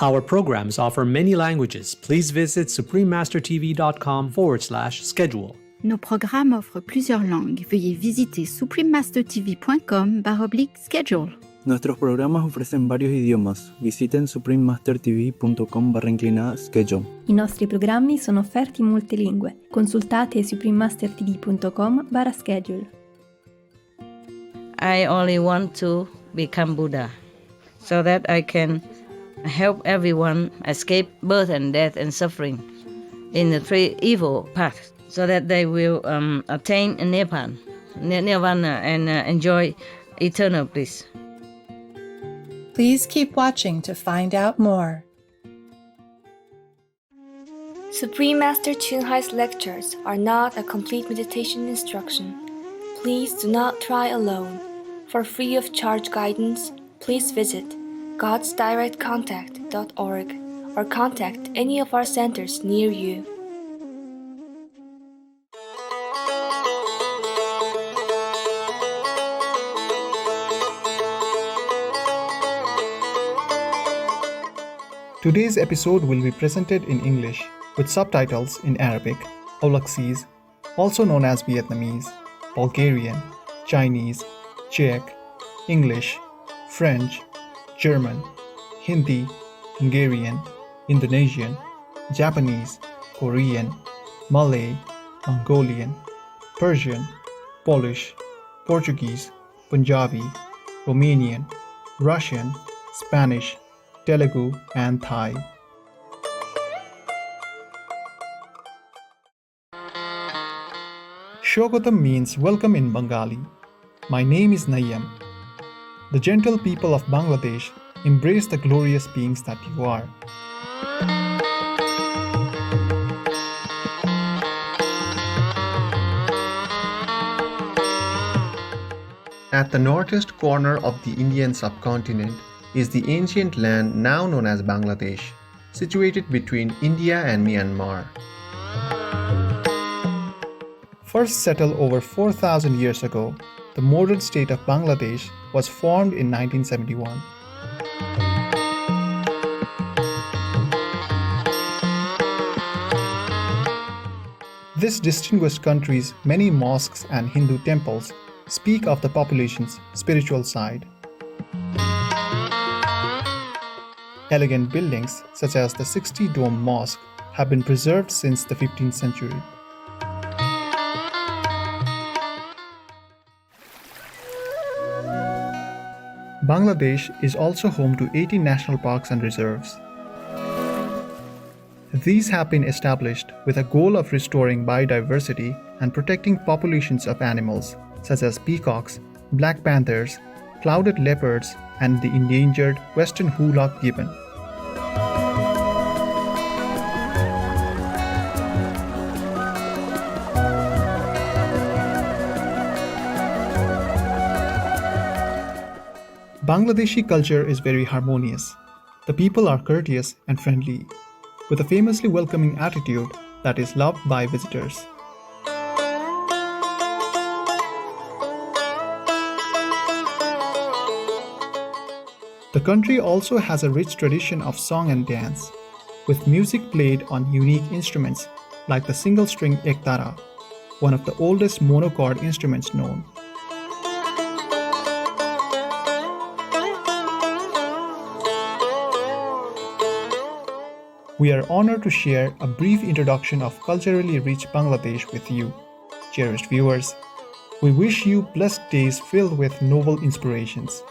Our programs offer many languages. Please visit suprememastertv.com/schedule. Nos programmes offrent plusieurs langues. Veuillez visiter suprememastertv.com/schedule. Nuestros programas ofrecen varios idiomas. Visiten suprememastertv.com/schedule. I nostri programmi sono offerti in molte lingue. Consultate suprememastertv.com/schedule. I only want to become Buddha so that I can help everyone escape birth and death and suffering in the three evil paths so that they will attain Nirvana and enjoy eternal bliss. Please keep watching to find out more. Supreme Master Chunhai's lectures are not a complete meditation instruction. Please do not try alone. For free of charge guidance, please visit godsdirectcontact.org or contact any of our centers near you. Today's episode will be presented in English with subtitles in Arabic, Aulacese, also known as Vietnamese, Bulgarian, Chinese, Czech, English, French, German, Hindi, Hungarian, Indonesian, Japanese, Korean, Malay, Mongolian, Persian, Polish, Portuguese, Punjabi, Romanian, Russian, Spanish, Telugu, and Thai. Shogotam means welcome in Bengali. My name is Nayyam. The gentle people of Bangladesh embrace the glorious beings that you are. At the northeast corner of the Indian subcontinent is the ancient land now known as Bangladesh, situated between India and Myanmar. First settled over 4,000 years ago, the modern state of Bangladesh was formed in 1971. This distinguished country's many mosques and Hindu temples speak of the population's spiritual side. Elegant buildings such as the 60-dome mosque have been preserved since the 15th century. Bangladesh is also home to 80 national parks and reserves. These have been established with a goal of restoring biodiversity and protecting populations of animals such as peacocks, black panthers, clouded leopards, and the endangered western hoolock gibbon. Bangladeshi culture is very harmonious. The people are courteous and friendly, with a famously welcoming attitude that is loved by visitors. The country also has a rich tradition of song and dance, with music played on unique instruments like the single-string ektara, one of the oldest monochord instruments known. We are honored to share a brief introduction of culturally rich Bangladesh with you, cherished viewers. We wish you blessed days filled with noble inspirations.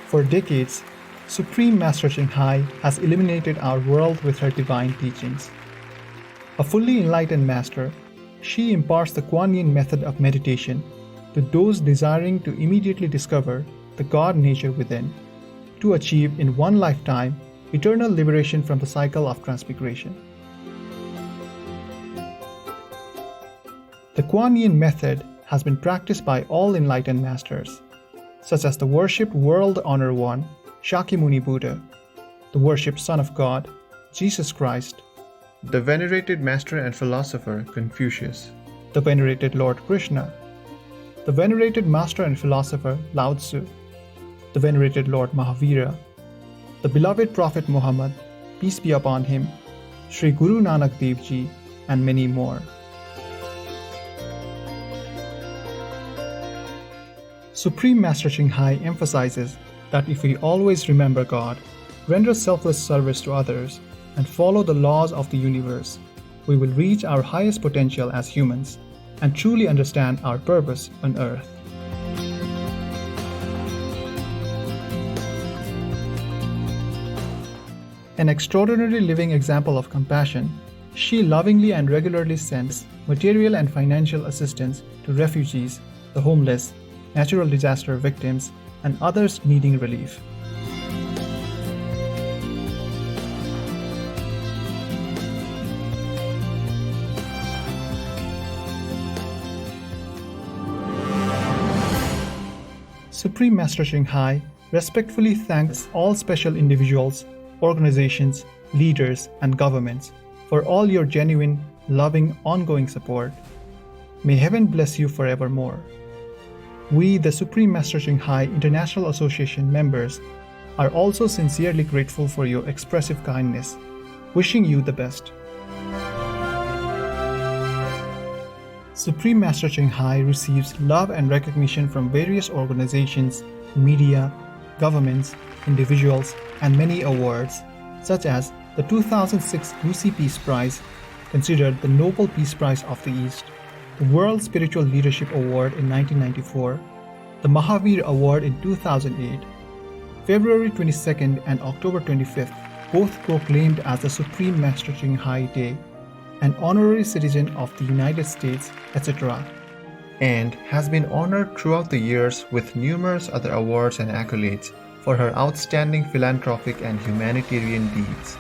For decades, Supreme Master Chunhai has illuminated our world with her divine teachings. A fully enlightened master, she imparts the Kuan Yin method of meditation to those desiring to immediately discover the God nature within, to achieve in one lifetime eternal liberation from the cycle of transmigration. The Kuan Yin method has been practiced by all enlightened masters, such as the worshipped World Honor One, Shakyamuni Buddha, the worshipped Son of God, Jesus Christ, the venerated master and philosopher Confucius, the venerated Lord Krishna, the venerated master and philosopher Lao Tzu, the venerated Lord Mahavira, the beloved Prophet Muhammad, peace be upon him, Sri Guru Nanak Dev Ji, and many more. Supreme Master Ching Hai emphasizes that if we always remember God, render selfless service to others, and follow the laws of the universe, we will reach our highest potential as humans and truly understand our purpose on earth. An extraordinary living example of compassion, she lovingly and regularly sends material and financial assistance to refugees, the homeless, natural disaster victims, and others needing relief. Supreme Master Ching Hai respectfully thanks all special individuals, organizations, leaders, and governments for all your genuine, loving, ongoing support. May heaven bless you forevermore. We, the Supreme Master Ching Hai International Association members, are also sincerely grateful for your expressive kindness, wishing you the best. Supreme Master Ching Hai receives love and recognition from various organizations, media, governments, individuals, and many awards, such as the 2006 Lucy Peace Prize, considered the Nobel Peace Prize of the East, the World Spiritual Leadership Award in 1994, the Mahavir Award in 2008, February 22nd and October 25th, both proclaimed as the Supreme Master Ching Hai Day, an honorary citizen of the United States, etc., and has been honored throughout the years with numerous other awards and accolades for her outstanding philanthropic and humanitarian deeds.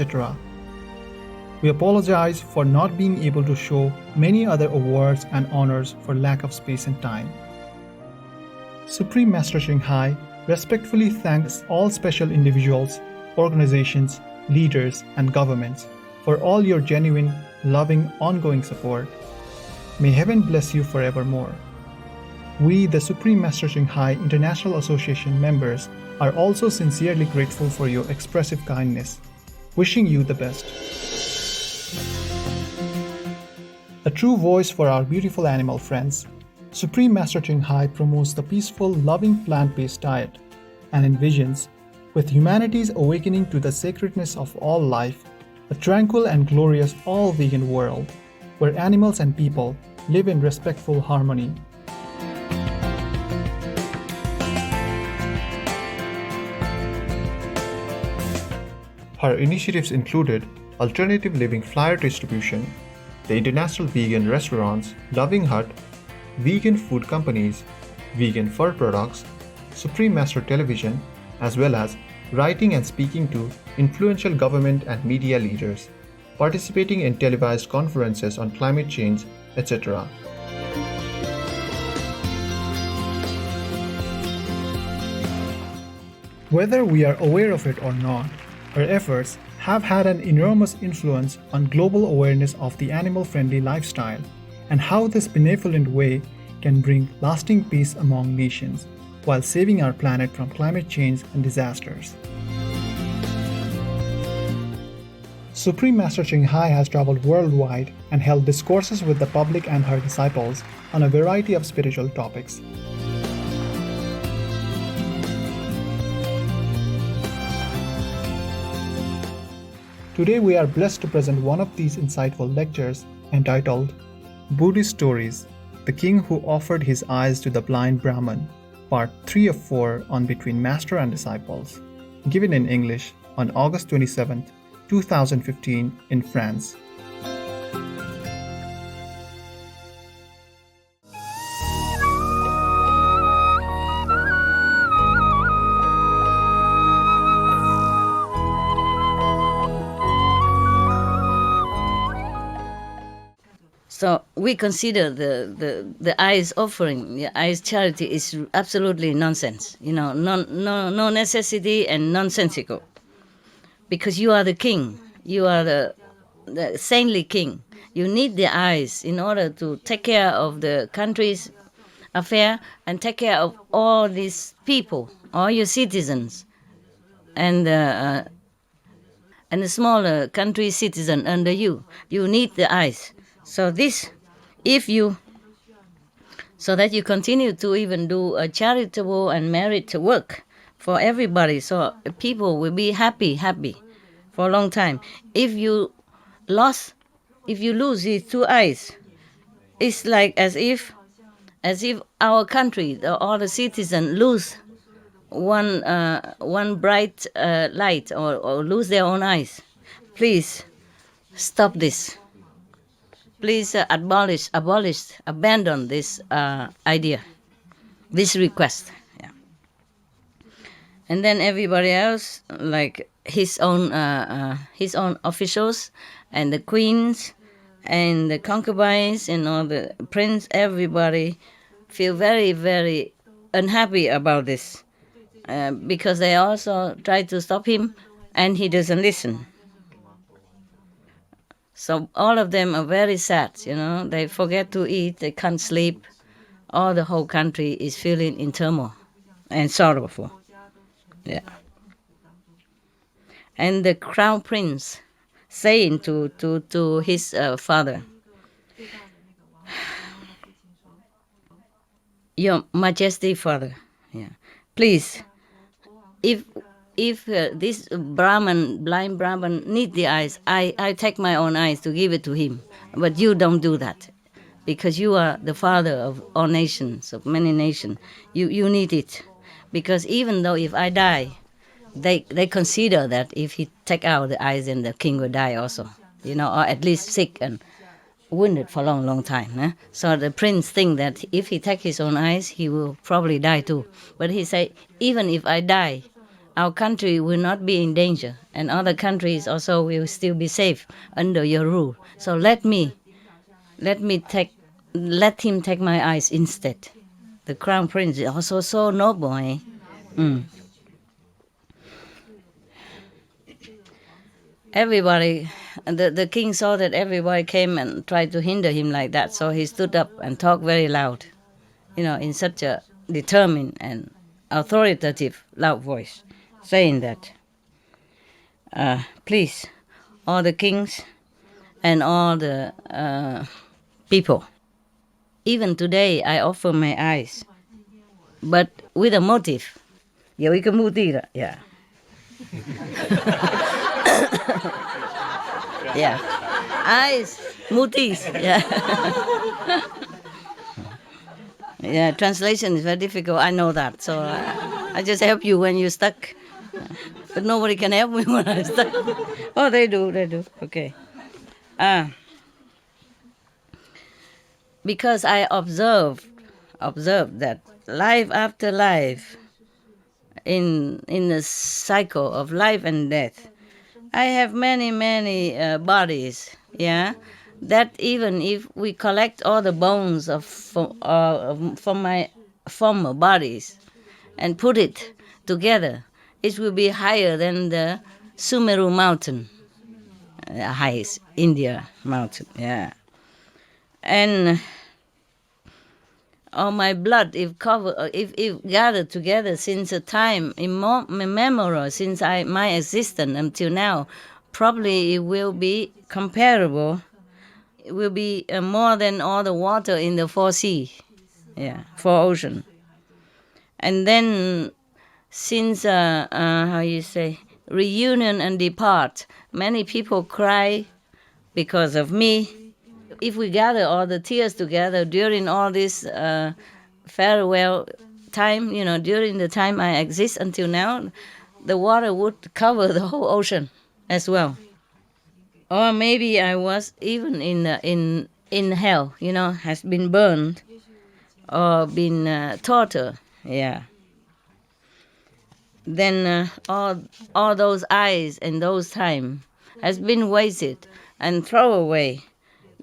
etc. We apologize for not being able to show many other awards and honors for lack of space and time. Supreme Master Ching Hai respectfully thanks all special individuals, organizations, leaders, and governments for all your genuine, loving, ongoing support. May heaven bless you forevermore. We, the Supreme Master Ching Hai International Association members, are also sincerely grateful for your expressive kindness, wishing you the best. A true voice for our beautiful animal friends, Supreme Master Ching Hai promotes the peaceful, loving plant-based diet and envisions, with humanity's awakening to the sacredness of all life, a tranquil and glorious all-vegan world where animals and people live in respectful harmony. Her initiatives included alternative living flyer distribution, the International Vegan Restaurants, Loving Hut, vegan food companies, vegan fur products, Supreme Master Television, as well as writing and speaking to influential government and media leaders, participating in televised conferences on climate change, etc. Whether we are aware of it or not, her efforts have had an enormous influence on global awareness of the animal-friendly lifestyle and how this benevolent way can bring lasting peace among nations while saving our planet from climate change and disasters. Supreme Master Ching Hai has traveled worldwide and held discourses with the public and her disciples on a variety of spiritual topics. Today we are blessed to present one of these insightful lectures entitled Buddhist Stories, The King Who Offered His Eyes to the Blind Brahman, Part 3 of 4 on Between Master and Disciples, given in English on August 27, 2015 in France. So we consider the eyes offering, the eyes charity is absolutely nonsense. No necessity and nonsensical. Because you are the king, you are the saintly king. You need the eyes in order to take care of the country's affair and take care of all these people, all your citizens, and the smaller country citizen under you. You need the eyes. So so that you continue to even do a charitable and merit work for everybody, so people will be happy for a long time. If you lose these two eyes, it's like as if our country, all the citizens lose one bright light or lose their own eyes. Please stop this. Please abandon this idea, this request. Yeah. And then everybody else, like his own officials and the queens and the concubines and all the prince, everybody feel very, very unhappy about this because they also try to stop him and he doesn't listen. So all of them are very sad, They forget to eat, they can't sleep. All the whole country is feeling in turmoil and sorrowful. Yeah. And the crown prince saying to his father, Your Majesty, Father, please, if this blind Brahman need the eyes, I take my own eyes to give it to him. But you don't do that, because you are the father of all nations, of many nations. You need it, because even though if I die, they consider that if he take out the eyes, then the king will die also, or at least sick and wounded for a long time. So the prince think that if he take his own eyes, he will probably die too. But he say, even if I die, our country will not be in danger, and other countries also will still be safe under your rule. So let him take my eyes instead. The crown prince is also so noble, eh? Everybody the king saw that everybody came and tried to hinder him like that, so he stood up and talked very loud, in such a determined and authoritative loud voice, saying that, please, all the kings and all the people, even today I offer my eyes, but with a motive. Yeah. Yeah. Eyes, mutis. Yeah. Yeah, translation is very difficult. I know that. So I just help you when you're stuck. But nobody can help me when I'm stuck. Oh, they do. Okay. Because I observed that life after life, in the cycle of life and death, I have many bodies. Yeah, that even if we collect all the bones from my former bodies and put it together, it will be higher than the Sumeru mountain, highest India mountain. Yeah, and all my blood, if gathered together since a time immemorial, since my existence until now, probably it will be comparable. It will be more than all the water in the four sea, four ocean. And then, since reunion and depart, many people cry because of me. If we gather all the tears together during all this farewell time, during the time I exist until now, the water would cover the whole ocean as well. Or maybe I was even in hell, has been burned or been tortured. Yeah. Then all those eyes in those time has been wasted and thrown away.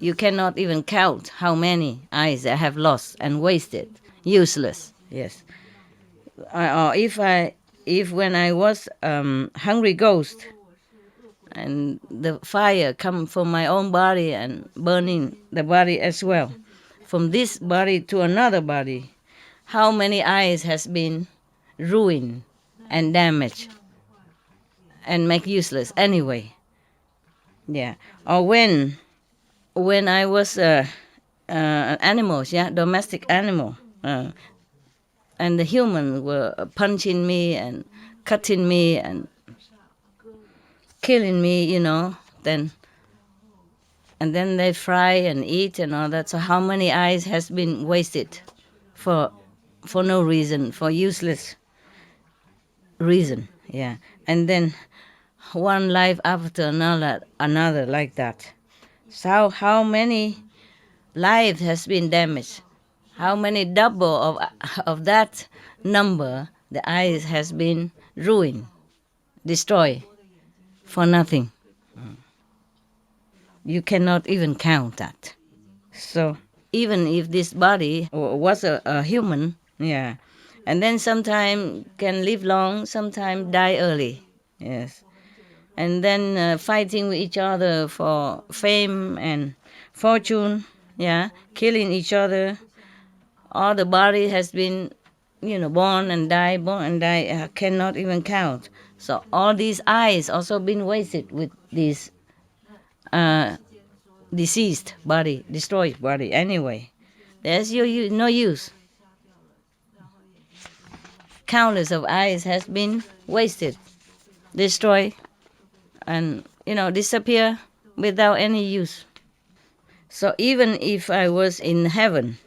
You cannot even count how many eyes I have lost and wasted, useless. Yes. Or if when I was hungry ghost, and the fire come from my own body and burning the body as well, from this body to another body, how many eyes has been ruined and damaged and make useless anyway. Yeah. Or when I was animals, domestic animal, and the humans were punching me and cutting me and killing me, then they fry and eat and all that. So how many eyes has been wasted for no reason, for useless reason, and then one life after another like that. So how many lives has been damaged? How many double of that number the eyes has been ruined, destroyed for nothing? You cannot even count that. So even if this body was a human, and then sometimes can live long, sometimes die early, yes. And then fighting with each other for fame and fortune, killing each other. All the body has been, born and die, cannot even count. So all these eyes also been wasted with this deceased body, destroyed body anyway. There's no use. Countless of eyes has been wasted, destroyed, and disappear without any use. So even if I was in heaven,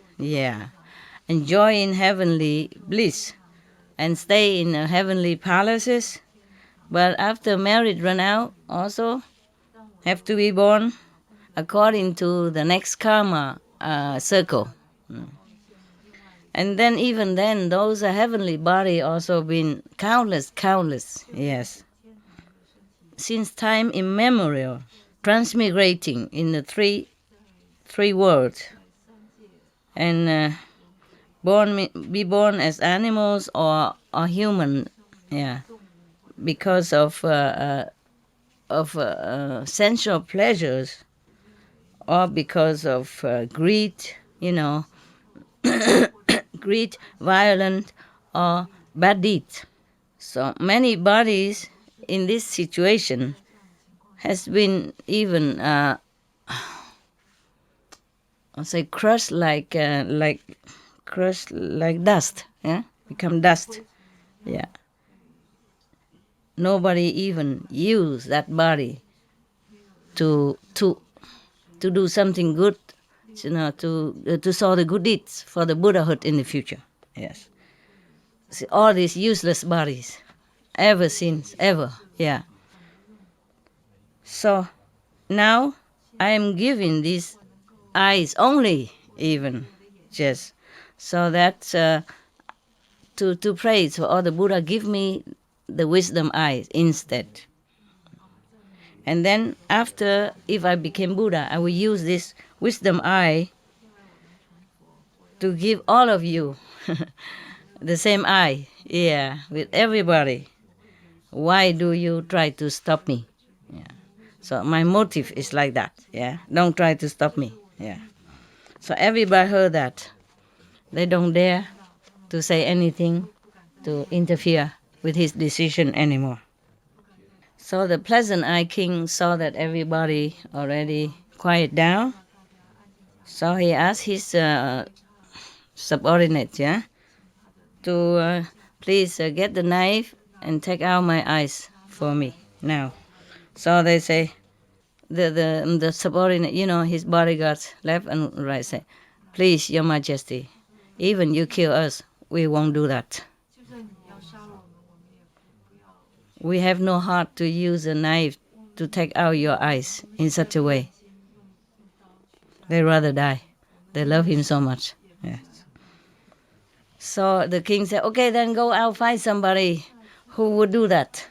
enjoying heavenly bliss and stay in heavenly palaces, but after marriage run out, also have to be born according to the next karma circle. And then even then, those heavenly body also been countless, yes. Since time immemorial, transmigrating in the three worlds, and be born as animals or human, because of sensual pleasures, or because of greed, greed, violent, or bad deeds. So many bodies in this situation has been even crushed like dust, become dust, Nobody even use that body to do something good, to sow the good deeds for the Buddhahood in the future. Yes. See, all these useless bodies, ever since, ever, So now I am giving these eyes only, even, just so that to pray for all the Buddha, give me the wisdom eyes instead. And then after, if I became Buddha, I will use this wisdom eye to give all of you the same eye, with everybody. Why do you try to stop me? So my motive is like that, Don't try to stop me, So everybody heard that. They don't dare to say anything to interfere with his decision anymore. So the pleasant eye king saw that everybody already quiet down. So he asked his subordinates, to please get the knife and take out my eyes for me now. So they say, the subordinate, his bodyguards left and right say, please, Your Majesty, even you kill us, we won't do that. We have no heart to use a knife to take out your eyes in such a way. They rather die. They love him so much. Yes. So the king said, okay, then go out, find somebody who would do that.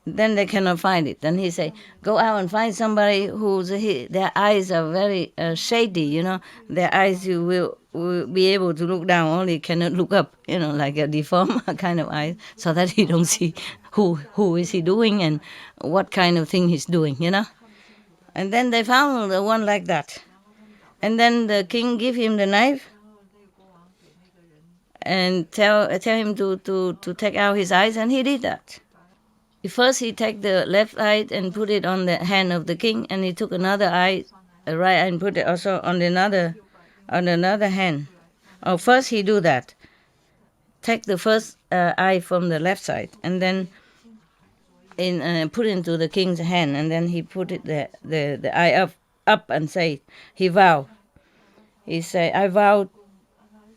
Then they cannot find it. Then he said, go out and find somebody their eyes are very shady, Their eyes you will be able to look down, only cannot look up, like a deformed kind of eye, so that he don't see who is he doing and what kind of thing he's doing, And then they found the one like that. And then the king give him the knife and tell him to take out his eyes, and he did that. First he take the left eye and put it on the hand of the king, and he took another eye, the right eye, and put it also on another hand. First he do that. Take the first eye from the left side, and then put into the king's hand, and then he put it the eye up and say, he vow. He say, I vow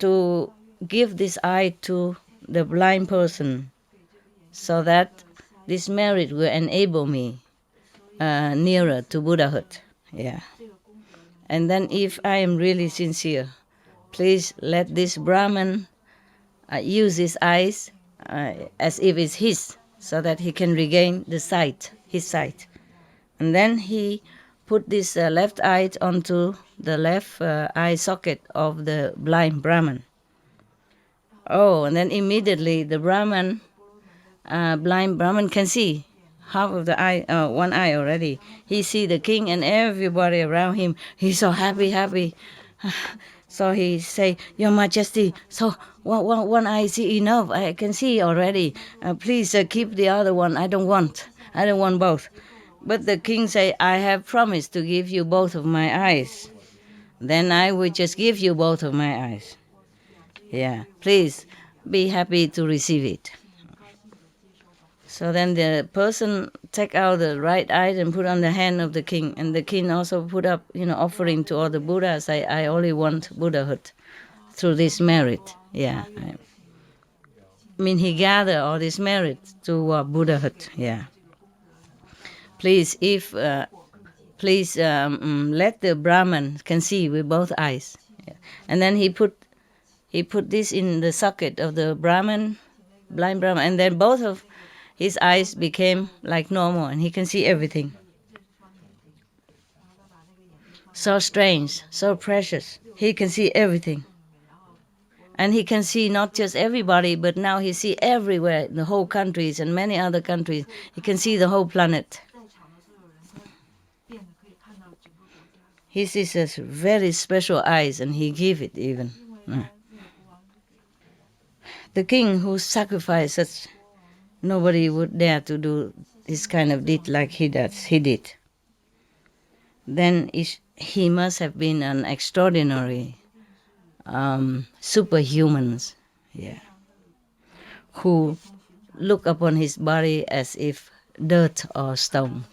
to give this eye to the blind person, so that this merit will enable me nearer to Buddhahood. And then if I am really sincere, please let this brahman use his eyes as if it's his, so that he can regain his sight. And then he put this left eye onto the left eye socket of the blind brahman. And then immediately the blind brahman can see half of the eye, one eye already. He see the king and everybody around him. He's so happy. So he say, Your Majesty, so one eye see enough. I can see already. Please keep the other one. I don't want both. But the king say, I have promised to give you both of my eyes. Then I will just give you both of my eyes. Please be happy to receive it. So then the person take out the right eye and put on the hand of the king, and the king also put up, offering to all the Buddhas. I only want Buddhahood through this merit. I mean, he gathered all this merit to Buddhahood. Please, let the Brahman can see with both eyes. And then he put this in the socket of the blind Brahman, and then both of his eyes became like normal, and he can see everything. So strange, so precious. He can see everything. And he can see not just everybody, but now he see everywhere, the whole countries and many other countries. He can see the whole planet. his is a very special eyes, and he give it even. The king who sacrificed such, nobody would dare to do this kind of deed like he did. Then he must have been an extraordinary superhumans, who look upon his body as if dirt or stone,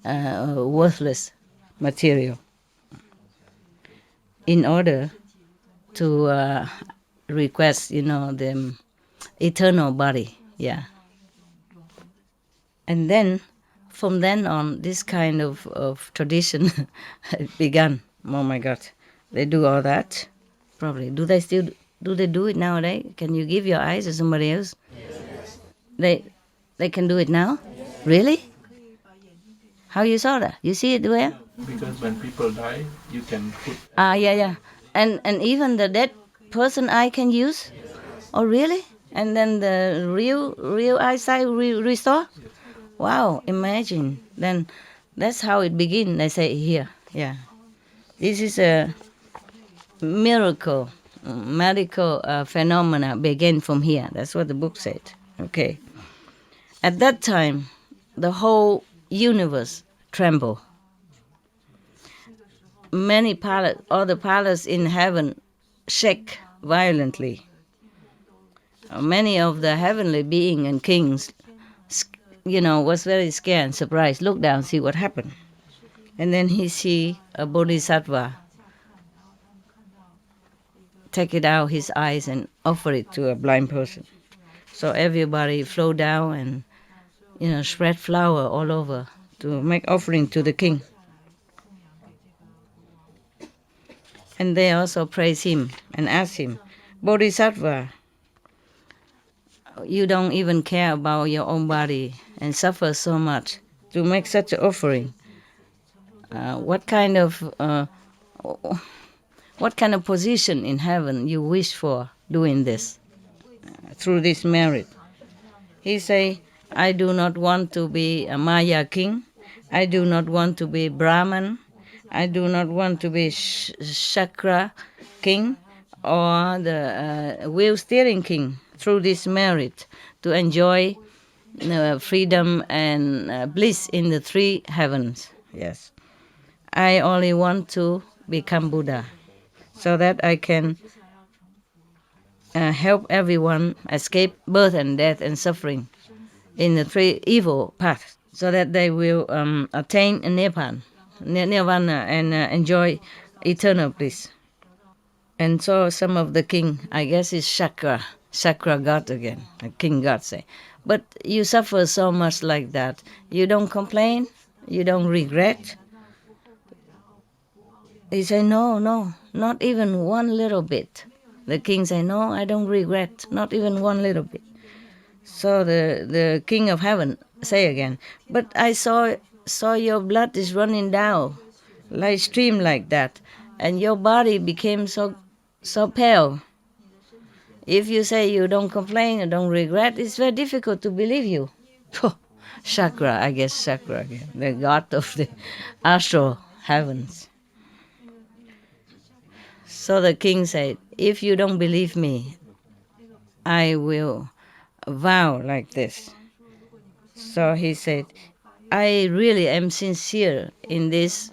worthless material, in order to request, the eternal body, And then, from then on, this kind of tradition began. Oh my God, they do all that. Probably. Do they do it nowadays? Can you give your eyes to somebody else? Yes. They can do it now? Really? How you saw that? You see it where? Because when people die, you can put... Yeah. And even the dead person eye can use? Oh, really? And then the real eyesight restore? Wow, imagine. Then that's how it begins, they say here. Yeah. This is a miracle, medical phenomena begin from here. That's what the book said. Okay. At that time, the whole universe trembled. All the palaces in heaven shake violently. Many of the heavenly beings and kings, was very scared and surprised. Look down, see what happened. And then he see a bodhisattva take it out his eyes and offer it to a blind person. So everybody flow down and, spread flower all over to make offering to the king. And they also praise him and ask him, Bodhisattva, you don't even care about your own body and suffer so much to make such an offering. What kind of position in heaven you wish for doing this through this merit? He say, I do not want to be a Maya king. I do not want to be brahmane. I do not want to be chakra king or the wheel steering king. Through this merit to enjoy freedom and bliss in the three heavens. Yes. I only want to become Buddha so that I can help everyone escape birth and death and suffering in the three evil paths so that they will attain Nirvana and enjoy eternal bliss. And so some of the king, I guess it's chakra god again, a king god say, but you suffer so much like that. You don't complain? You don't regret? He say, no, not even one little bit. The king say, no, I don't regret, not even one little bit. So the king of heaven say again, but I saw your blood is running down, like stream like that, and your body became so pale. If you say you don't complain and don't regret, it's very difficult to believe you. Chakra again, the god of the astral heavens. So the king said, if you don't believe me, I will vow like this. So he said, I really am sincere in this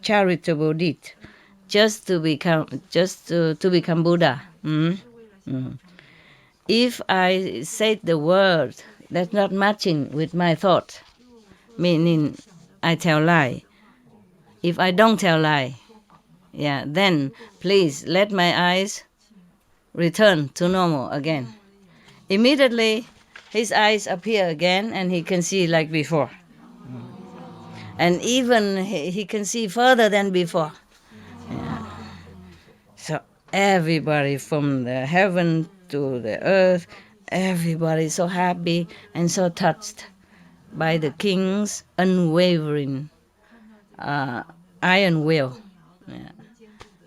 charitable deed, just to become Buddha. If I say the word that's not matching with my thought, meaning I tell lie. If I don't tell lie, then please let my eyes return to normal again. Immediately, his eyes appear again and he can see like before. And even he can see further than before. So everybody from the heaven to the earth, everybody so happy and so touched by the king's unwavering iron will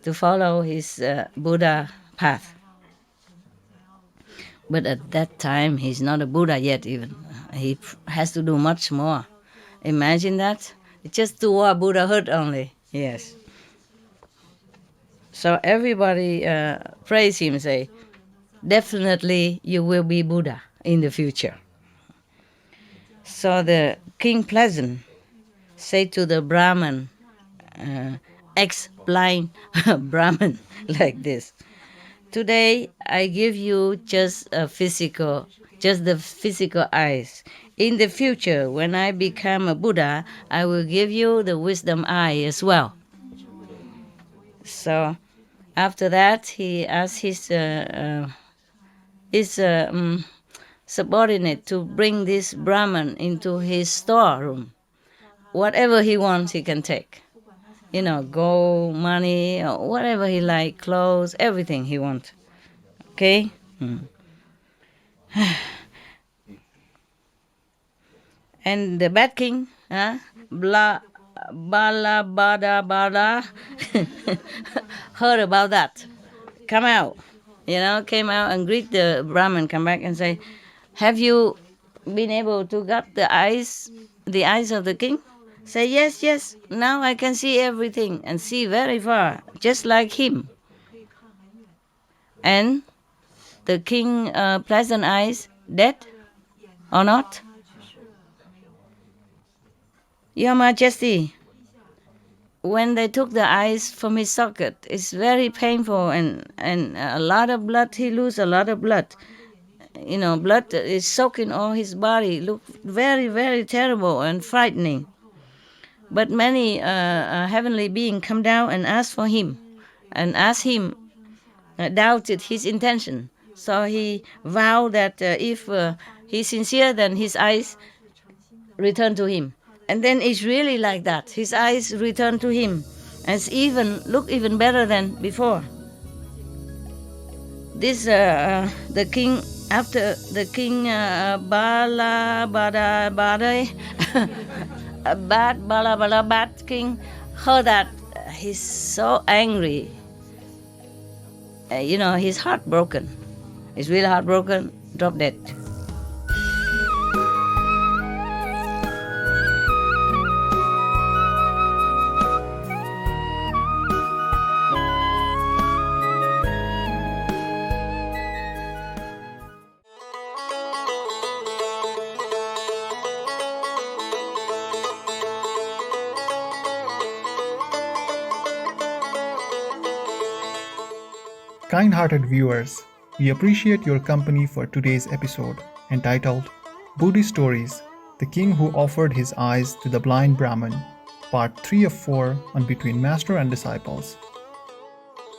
to follow his Buddha path. But at that time, he's not a Buddha yet even. He has to do much more. Imagine that. It's just toward Buddhahood only. Yes. So everybody praise him, say, definitely you will be Buddha in the future. So the King Pleasant said to the brahman, ex-blind brahman, like this: today I give you just the physical eyes. In the future, when I become a Buddha, I will give you the wisdom eye as well. So after that, he asked his subordinate to bring this brahman into his storeroom. Whatever he wants, he can take. Gold, money, or whatever he like, clothes, everything he wants. Okay? And the bad king, Bala Bada, heard about that. Came out and greet the Brahmin, come back and say, have you been able to get the eyes of the king? Say, yes, now I can see everything and see very far, just like him. And the king pleasant eyes, dead or not? Your Majesty, when they took the eyes from his socket, it's very painful and a lot of blood, he lose a lot of blood. Blood is soaking all his body, look very, very terrible and frightening. But many heavenly beings come down and ask for him, and ask him, doubted his intention. So he vowed that if he's sincere, then his eyes return to him. And then it's really like that. His eyes return to him, and look even better than before. This the king, after the king Bala Bad king heard that, he's so angry. He's heartbroken. He's really heartbroken. Drop dead. Kind-hearted viewers, we appreciate your company for today's episode entitled Buddhist Stories, The King Who Offered His Eyes to the Blind Brahmin, Part 3 of 4 on Between Master and Disciples.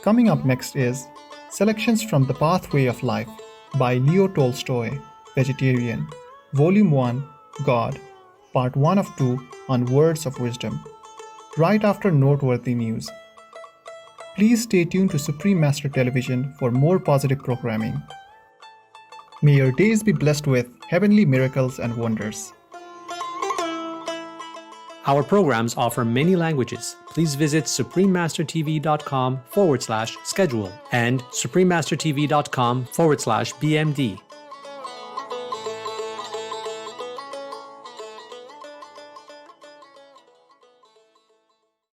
Coming up next is Selections from The Pathway of Life by Leo Tolstoy, Vegetarian, Volume 1, God, Part 1 of 2 on Words of Wisdom, right after noteworthy news. Please stay tuned to Supreme Master Television for more positive programming. May your days be blessed with heavenly miracles and wonders. Our programs offer many languages. Please visit suprememastertv.com/schedule and suprememastertv.com/BMD.